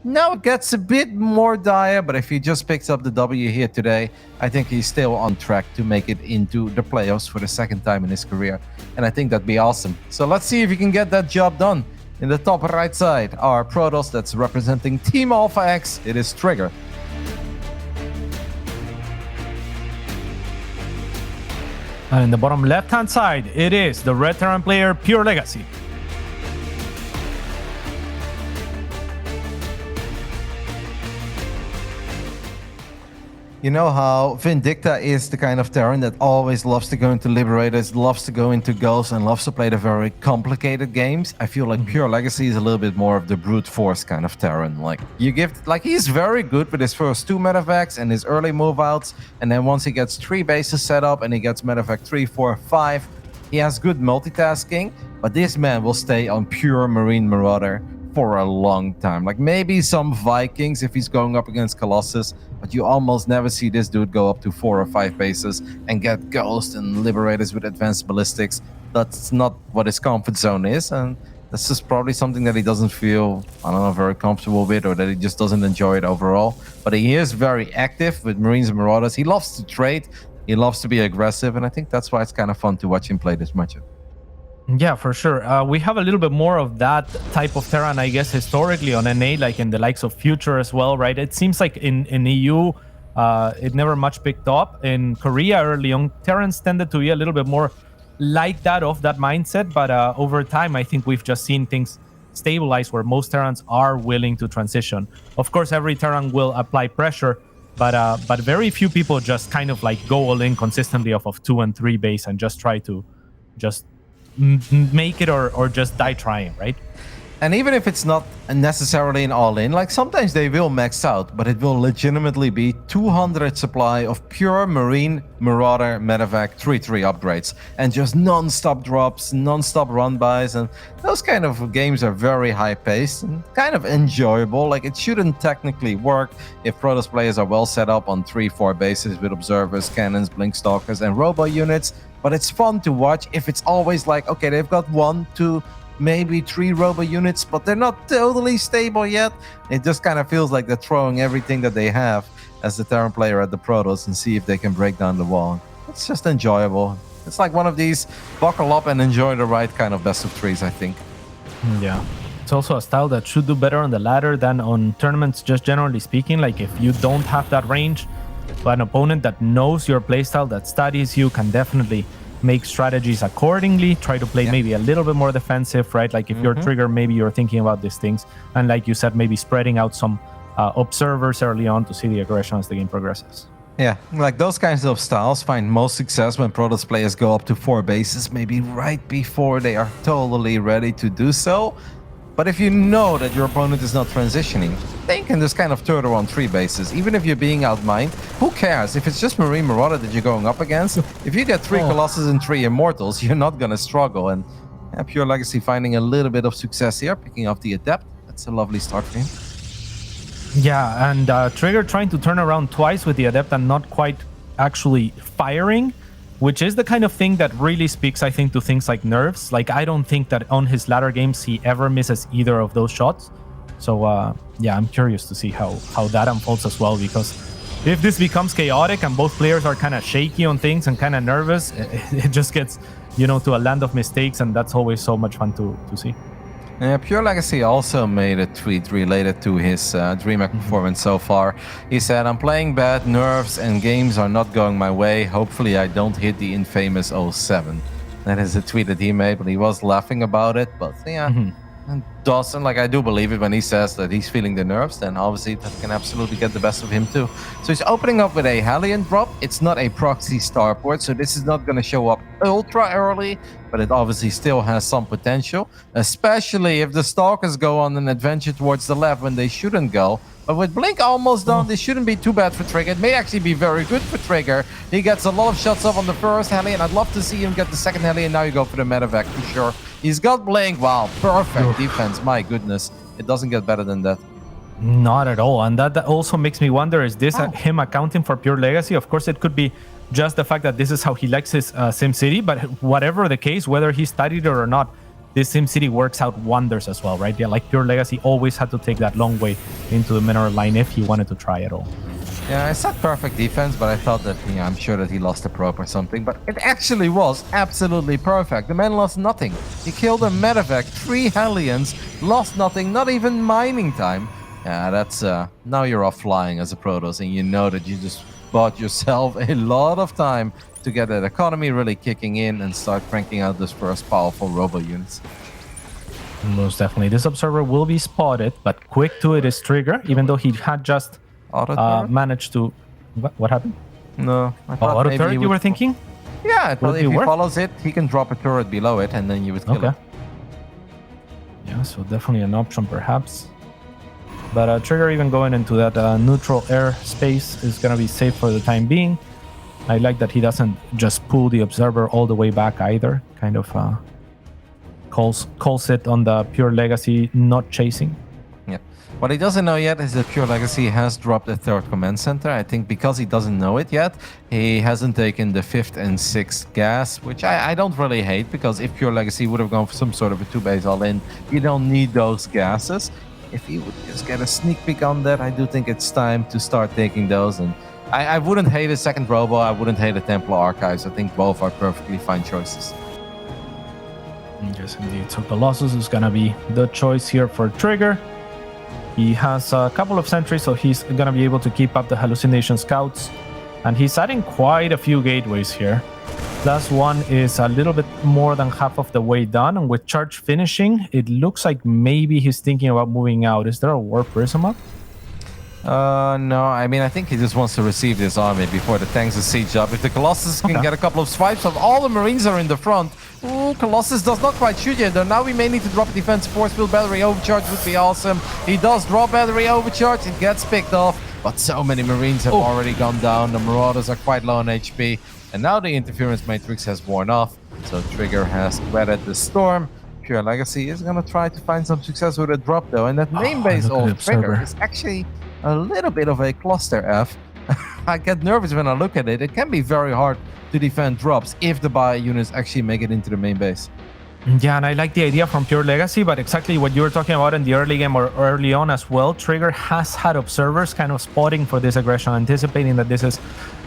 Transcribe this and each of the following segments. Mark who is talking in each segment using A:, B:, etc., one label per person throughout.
A: Now it gets a bit more dire, but if he just picks up the W here today, I think he's still on track to make it into the playoffs for the second time in his career. And I think that'd be awesome. So let's see if he can get that job done. In the top right side, our Protoss that's representing Team Alpha X, it is TriGGeR.
B: And in the bottom left-hand side, it is the red Terran player PureLegacy.
A: You know how Vindicta is the kind of Terran that always loves to go into Liberators, loves to go into Ghosts, and loves to play the very complicated games. I feel like PureLegacy is a little bit more of the brute force kind of Terran. Like he's very good with his first 2 medevacs and his early move outs, and then once he gets 3 bases set up and he gets medevac 3, 4, 5, he has good multitasking. But this man will stay on pure Marine Marauder for a long time. Like maybe some Vikings if he's going up against Colossus, but you almost never see this dude go up to 4 or 5 bases and get Ghost and Liberators with advanced ballistics. That's not what his comfort zone is, and this is probably something that he doesn't feel, I don't know, very comfortable with, or that he just doesn't enjoy it overall. But he is very active with Marines and Marauders. He loves to trade, he loves to be aggressive, and I think that's why it's kind of fun to watch him play this matchup.
B: Yeah, for sure. We have a little bit more of that type of Terran, I guess, historically on NA, like in the likes of Future as well, right? It seems like in EU, it never much picked up. In Korea early on, Terrans tended to be a little bit more like that, of that mindset. But over time, I think we've just seen things stabilize where most Terrans are willing to transition. Of course, every Terran will apply pressure, but very few people just kind of like go all in consistently off of 2 and 3 base and just try to just make it or just die trying, right?
A: And even if it's not necessarily an all-in, like sometimes they will max out, but it will legitimately be 200 supply of pure Marine Marauder medevac 3-3 upgrades and just non-stop drops, non-stop run-bys, and those kind of games are very high-paced and kind of enjoyable. Like it shouldn't technically work if Protoss players are well set up on 3-4 bases with observers, cannons, blink stalkers, and robo units, but it's fun to watch if it's always like, okay, they've got 1, 2, maybe 3 robo units, but they're not totally stable yet. It just kind of feels like they're throwing everything that they have as the Terran player at the Protoss and see if they can break down the wall. It's just enjoyable. It's like one of these buckle up and enjoy the ride kind of best of 3s, I think.
B: Yeah. It's also a style that should do better on the ladder than on tournaments, just generally speaking. Like if you don't have that range, but an opponent that knows your playstyle, that studies you, can definitely make strategies accordingly, try to play maybe a little bit more defensive, right? Like if you're TriGGeR, maybe you're thinking about these things. And like you said, maybe spreading out some observers early on to see the aggression as the game progresses.
A: Yeah, like those kinds of styles find most success when Protoss players go up to 4 bases, maybe right before they are totally ready to do so. But if you know that your opponent is not transitioning, then you can just kind of turtle on 3 bases. Even if you're being outmined, who cares? If it's just Marine Marauder that you're going up against, if you get 3 Colossus and 3 Immortals, you're not going to struggle. And PureLegacy finding a little bit of success here, picking off the Adept. That's a lovely start for him.
B: Yeah, and TriGGeR trying to turn around twice with the Adept and not quite actually firing, which is the kind of thing that really speaks, I think, to things like nerves. Like, I don't think that on his latter games he ever misses either of those shots. So, yeah, I'm curious to see how that unfolds as well, because if this becomes chaotic and both players are kind of shaky on things and kind of nervous, it just gets, you know, to a land of mistakes, and that's always so much fun to see.
A: Yeah, PureLegacy also made a tweet related to his DreamHack performance so far. He said, "I'm playing bad, nerves and games are not going my way. Hopefully I don't hit the infamous 07. That is a tweet that he made, but he was laughing about it. But yeah, and Dawson, like I do believe it when he says that he's feeling the nerves, then obviously that can absolutely get the best of him too. So he's opening up with a Hellion drop. It's not a proxy starport, so this is not going to show up ultra early, but it obviously still has some potential, especially if the Stalkers go on an adventure towards the left when they shouldn't go. But with Blink almost done, this shouldn't be too bad for TriGGeR. It may actually be very good for TriGGeR. He gets a lot of shots off on the first heli, and I'd love to see him get the second heli, and now you go for the medevac for sure. He's got Blink. Wow, perfect defense. My goodness. It doesn't get better than that.
B: Not at all. And that also makes me wonder, is this him accounting for PureLegacy? Of course, it could be just the fact that this is how he likes his SimCity, but whatever the case, whether he studied it or not, this SimCity works out wonders as well, right? Yeah, like PureLegacy always had to take that long way into the mineral line if he wanted to try at all.
A: Yeah, it's not perfect defense, but I thought that, I'm sure that he lost a probe or something, but it actually was absolutely perfect. The man lost nothing. He killed a medevac, 3 Hellions, lost nothing, not even mining time. Yeah, that's, now you're off flying as a Protoss, and you know that you just bought yourself a lot of time to get that economy really kicking in and start cranking out those first powerful robo units.
B: Most definitely. This observer will be spotted, but quick to it is TriGGeR, even though he had just managed to... What happened?
A: No, I thought
B: auto
A: maybe
B: turret you were thinking?
A: Yeah, I thought if he follows it, he can drop a turret below it, and then you would kill it.
B: Yeah, so definitely an option perhaps. But TriGGeR even going into that neutral air space is going to be safe for the time being. I like that he doesn't just pull the observer all the way back either. Kind of calls it on the PureLegacy not chasing.
A: Yeah. What he doesn't know yet is that PureLegacy has dropped a 3rd command center. I think because he doesn't know it yet, he hasn't taken the 5th and 6th gas, which I don't really hate, because if PureLegacy would have gone for some sort of a 2-base all-in, you don't need those gases. If he would just get a sneak peek on that, I do think it's time to start taking those. And I wouldn't hate a 2nd Robo, I wouldn't hate a Templar Archives. I think both are perfectly fine choices.
B: Yes, indeed. So Colossus is going to be the choice here for TriGGeR. He has a couple of sentries, so he's going to be able to keep up the hallucination scouts. And he's adding quite a few gateways here. Plus one is a little bit more than half of the way done. And with charge finishing, it looks like maybe he's thinking about moving out. Is there a War Prism up?
A: No, I mean, I think he just wants to receive this army before the tanks are siege up. If the Colossus can get a couple of swipes of all the Marines are in the front. Ooh, Colossus does not quite shoot yet, though. Now we may need to drop a defense force field. Battery overcharge would be awesome. He does drop battery overcharge. It gets picked off, but so many Marines have already gone down. The Marauders are quite low on HP, and now the interference matrix has worn off. So TriGGeR has weathered the storm. PureLegacy is going to try to find some success with a drop, though, and that main base of TriGGeR is actually a little bit of a cluster F. I get nervous when I look at it. It can be very hard to defend drops if the bio units actually make it into the main base.
B: Yeah, and I like the idea from PureLegacy, but exactly what you were talking about in the early game or early on as well, TriGGeR has had observers kind of spotting for this aggression, anticipating that this is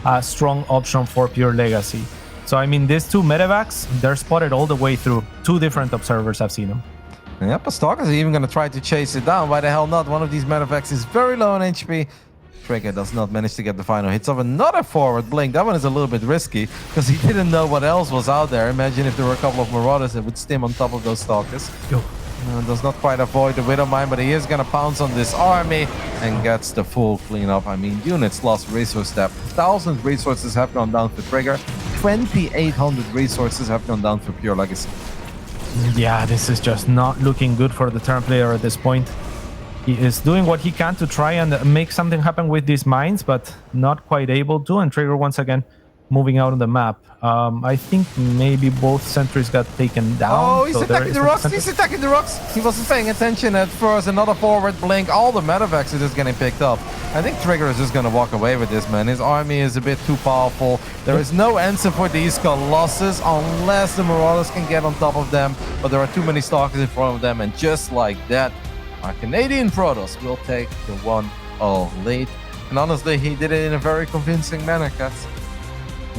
B: a strong option for PureLegacy. So, I mean, these 2 medevacs, they're spotted all the way through. 2 different observers, I've seen them.
A: Yep, Stalkers are even going to try to chase it down. Why the hell not? One of these medevacs is very low on HP. TriGGeR does not manage to get the final hits of another forward blink. That one is a little bit risky because he didn't know what else was out there. Imagine if there were a couple of Marauders that would stim on top of those Stalkers. Does not quite avoid the Widowmine, but he is going to pounce on this army and gets the full cleanup. I mean, units lost resource step. 1,000 resources have gone down for TriGGeR. 2,800 resources have gone down for PureLegacy.
B: Yeah, this is just not looking good for the Terran player at this point. He is doing what he can to try and make something happen with these mines, but not quite able to. And TriGGeR once again moving out on the map. I think maybe both sentries got taken down.
A: Oh, he's attacking the rocks. He's attacking the rocks. He wasn't paying attention at first. Another forward blink. All the medevacs are just getting picked up. I think TriGGeR is just going to walk away with this, man. His army is a bit too powerful. There is no answer for these Colossus unless the Marauders can get on top of them. But there are too many Stalkers in front of them. And just like that, our Canadian Protoss will take the 1-0 lead. And honestly, he did it in a very convincing manner, Cats.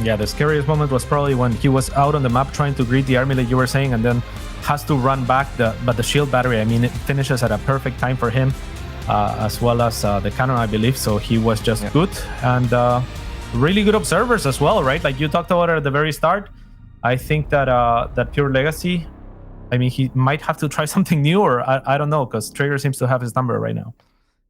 B: Yeah, the scariest moment was probably when he was out on the map trying to greet the army, like you were saying, and then has to run back. But the shield battery, I mean, it finishes at a perfect time for him, as well as the cannon, I believe. So he was just good, and really good observers as well, right? Like you talked about it at the very start. I think that that PureLegacy, I mean, he might have to try something new, or I don't know, because TriGGeR seems to have his number right now.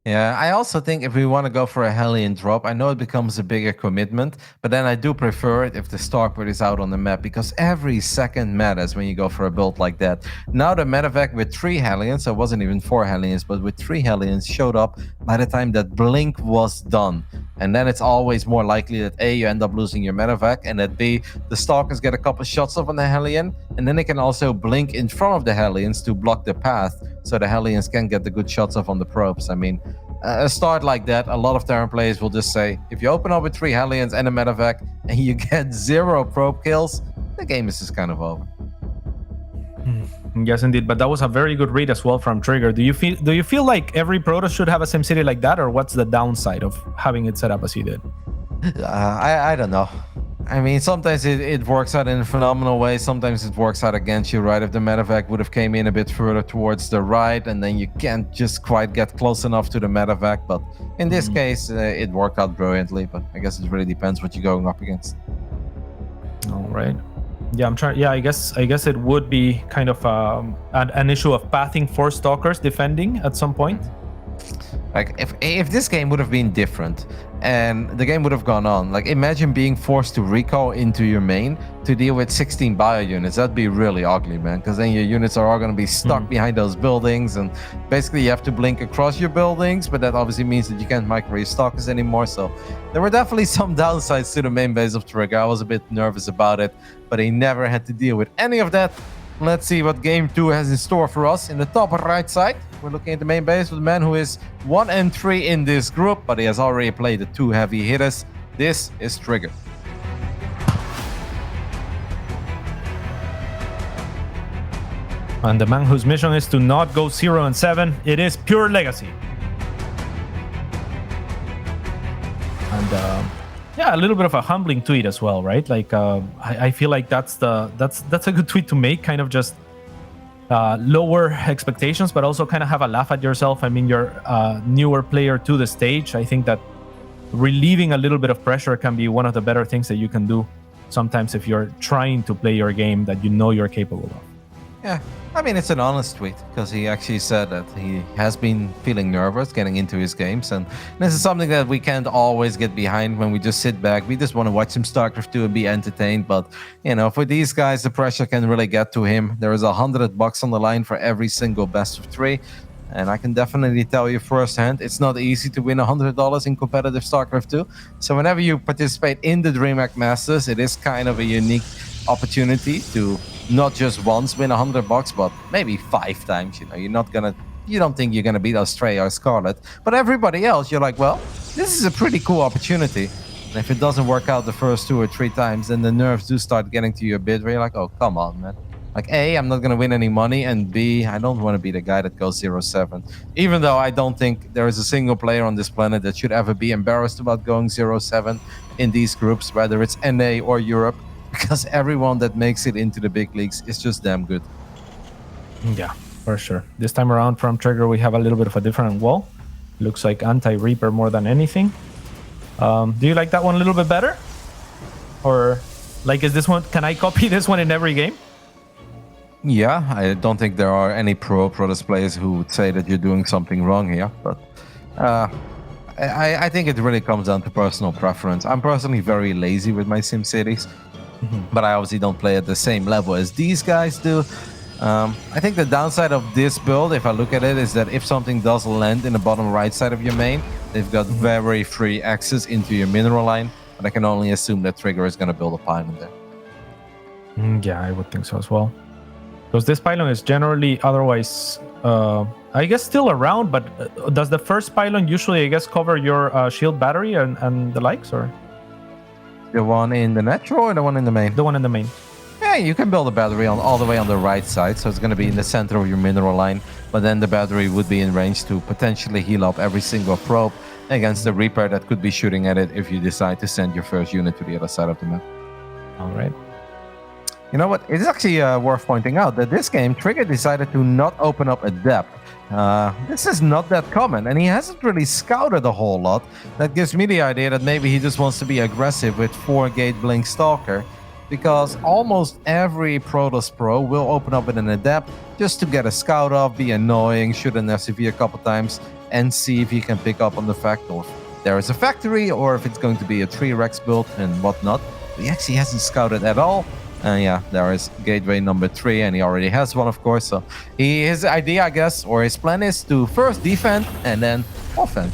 A: Yeah, I also think if we want to go for a Hellion drop, I know it becomes a bigger commitment, but then I do prefer it if the Starport is out on the map, because every second matters when you go for a build like that. Now the medevac with 3 Hellions, so it wasn't even 4 Hellions, but with 3 Hellions showed up by the time that blink was done. And then it's always more likely that A, you end up losing your medevac, and that B, the Stalkers get a couple shots off on the Hellion, and then they can also blink in front of the Hellions to block the path, so the Hellions can get the good shots off on the probes. I mean, a start like that, a lot of Terran players will just say, if you open up with 3 Hellions and a medevac, and you get 0 probe kills, the game is just kind of over.
B: Yes, indeed. But that was a very good read as well from TriGGeR. Do you feel like every Protoss should have a SimCity like that, or what's the downside of having it set up as he did?
A: I don't know. I mean, sometimes it works out in a phenomenal way. Sometimes it works out against you, right? If the medevac would have came in a bit further towards the right, and then you can't just quite get close enough to the medevac. But in this case, it worked out brilliantly. But I guess it really depends what you're going up against.
B: All right. Yeah, I'm trying. Yeah, I guess it would be kind of an issue of pathing for Stalkers defending at some point.
A: Like if this game would have been different and the game would have gone on, like imagine being forced to recall into your main to deal with 16 bio units. That'd be really ugly, man, because then your units are all going to be stuck behind those buildings, and basically you have to blink across your buildings, but that obviously means that you can't micro your stalkers anymore. So there were definitely some downsides to the main base of TriGGeR. I was a bit nervous about it, but he never had to deal with any of that. Let's see what game 2 has in store for us. In the top right side, we're looking at the main base with a man who is 1 and 3 in this group, but he has already played the 2 heavy hitters. This is TriGGeR.
B: And the man whose mission is to not go 0 and 7, it is PureLegacy. And yeah, a little bit of a humbling tweet as well, right? Like I feel like that's a good tweet to make, kind of just lower expectations, but also kind of have a laugh at yourself. I mean, you're a newer player to the stage. I think that relieving a little bit of pressure can be one of the better things that you can do sometimes if you're trying to play your game that you know you're capable of.
A: Yeah, I mean, it's an honest tweet because he actually said that he has been feeling nervous getting into his games, and this is something that we can't always get behind when we just sit back. We just want to watch some StarCraft 2 and be entertained, but you know, for these guys, the pressure can really get to him. There is $100 on the line for every single best of 3, and I can definitely tell you firsthand, it's not easy to win $100 in competitive StarCraft 2. So whenever you participate in the DreamHack Masters, it is kind of a unique opportunity to not just once win $100, but maybe 5 times. You know, you don't think you're gonna beat Australia or Scarlet, but everybody else, you're like, well, this is a pretty cool opportunity. And if it doesn't work out the first 2 or 3 times, then the nerves do start getting to you a bit, where you're like, oh, come on, man. Like, A, I'm not gonna win any money, and B, I don't want to be the guy that goes 0-7. Even though I don't think there is a single player on this planet that should ever be embarrassed about going 0-7 in these groups, whether it's NA or Europe, because everyone that makes it into the big leagues is just damn good.
B: Yeah, for sure. This time around from TriGGeR, we have a little bit of a different wall. Looks like anti-Reaper more than anything. Do you like that one a little bit better? Or, like, is this one, can I copy this one in every game?
A: Yeah, I don't think there are any Protoss players who would say that you're doing something wrong here, but I think it really comes down to personal preference. I'm personally very lazy with my SimCities. But I obviously don't play at the same level as these guys do. I think the downside of this build, if I look at it, is that if something does land in the bottom right side of your main, they've got very free access into your mineral line. But I can only assume that TriGGeR is going to build a pylon there.
B: Yeah, I would think so as well. Because this pylon is generally otherwise, I guess, still around, but does the first pylon usually, I guess, cover your shield battery and the likes, or?
A: The one in the natural or the one in the main?
B: The one in the main.
A: Yeah, you can build a battery on all the way on the right side, so it's going to be in the center of your mineral line, but then the battery would be in range to potentially heal up every single probe against the Reaper that could be shooting at it if you decide to send your first unit to the other side of the map.
B: All right.
A: You know what? It is actually worth pointing out that this game, TriGGeR decided to not open up a depth. This is not that common, and he hasn't really scouted a whole lot. That gives me the idea that maybe he just wants to be aggressive with 4-gate Blink Stalker, because almost every Protoss Pro will open up with an Adept just to get a scout off, be annoying, shoot an FCV a couple times, and see if he can pick up on the fact of there is a factory, or if it's going to be a 3-Rex build and whatnot. But he actually hasn't scouted at all. Yeah, there is gateway number 3, and he already has one, of course. So his idea, I guess, or his plan is to first defend and then offend.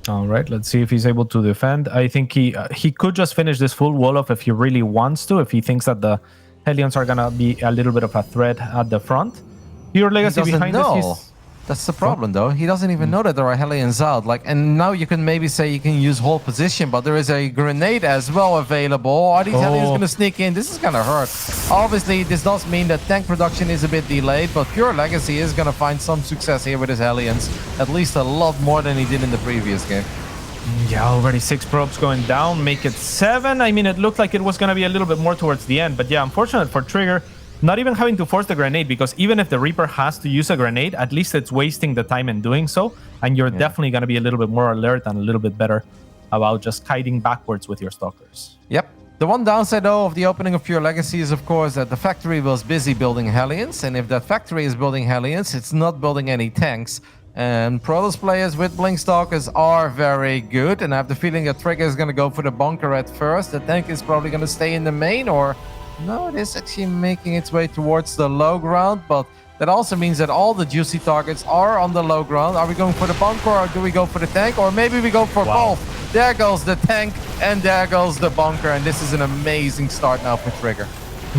B: All right, let's see if he's able to defend. I think he could just finish this full wall off if he really wants to, if he thinks that the Hellions are gonna be a little bit of a threat at the front. PureLegacy behind this.
A: That's the problem, though. He doesn't even know that there are Hellions out. Like, and now you can maybe say you can use hold position, but there is a grenade as well available. Are these Hellions going to sneak in? This is going to hurt. Obviously, this does mean that tank production is a bit delayed, but PureLegacy is going to find some success here with his Hellions. At least a lot more than he did in the previous game.
B: Yeah, already 6 probes going down, make it 7. I mean, it looked like it was going to be a little bit more towards the end, but yeah, unfortunate for TriGGeR. Not even having to force the grenade, because even if the Reaper has to use a grenade, at least it's wasting the time in doing so, and you're definitely going to be a little bit more alert and a little bit better about just kiting backwards with your Stalkers.
A: Yep. The one downside, though, of the opening of PureLegacy is, of course, that the factory was busy building Hellions, and if that factory is building Hellions, it's not building any tanks. And Protoss players with Blink Stalkers are very good, and I have the feeling that TriGGeR is going to go for the bunker at first. The tank is probably going to stay in the main, or... No, it is actually making its way towards the low ground, but that also means that all the juicy targets are on the low ground. Are we going for the bunker, or do we go for the tank? Or maybe we go for both. There goes the tank, and there goes the bunker, and this is an amazing start now for TriGGeR.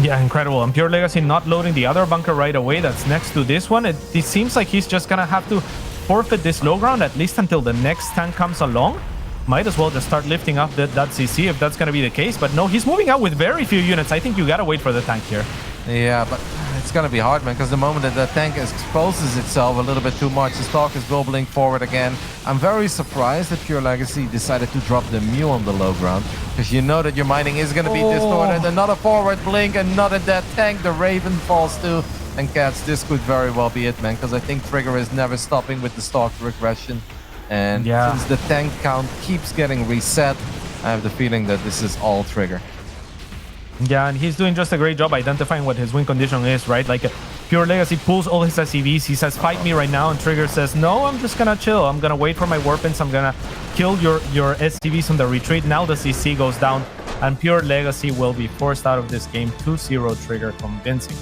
B: Yeah, incredible. And PureLegacy not loading the other bunker right away that's next to this one. It seems like he's just going to have to forfeit this low ground, at least until the next tank comes along. Might as well just start lifting up that CC if that's going to be the case. But no, he's moving out with very few units. I think you got to wait for the tank here.
A: Yeah, but it's going to be hard, man, because the moment that the tank exposes itself a little bit too much, the Stalkers will blink forward again. I'm very surprised that PureLegacy decided to drop the Mew on the low ground, because you know that your mining is going to be distorted. Another forward blink, another dead tank. The Raven falls too. And Cats, this could very well be it, man, because I think TriGGeR is never stopping with the Stalker regression. And since the tank count keeps getting reset, I have the feeling that this is all TriGGeR.
B: Yeah, and he's doing just a great job identifying what his win condition is, right? Like, PureLegacy pulls all his SCVs. He says, fight me right now. And TriGGeR says, no, I'm just going to chill. I'm going to wait for my Warpins. I'm going to kill your SCVs on the retreat. Now the CC goes down, and PureLegacy will be forced out of this game. 2-0 TriGGeR, convincing.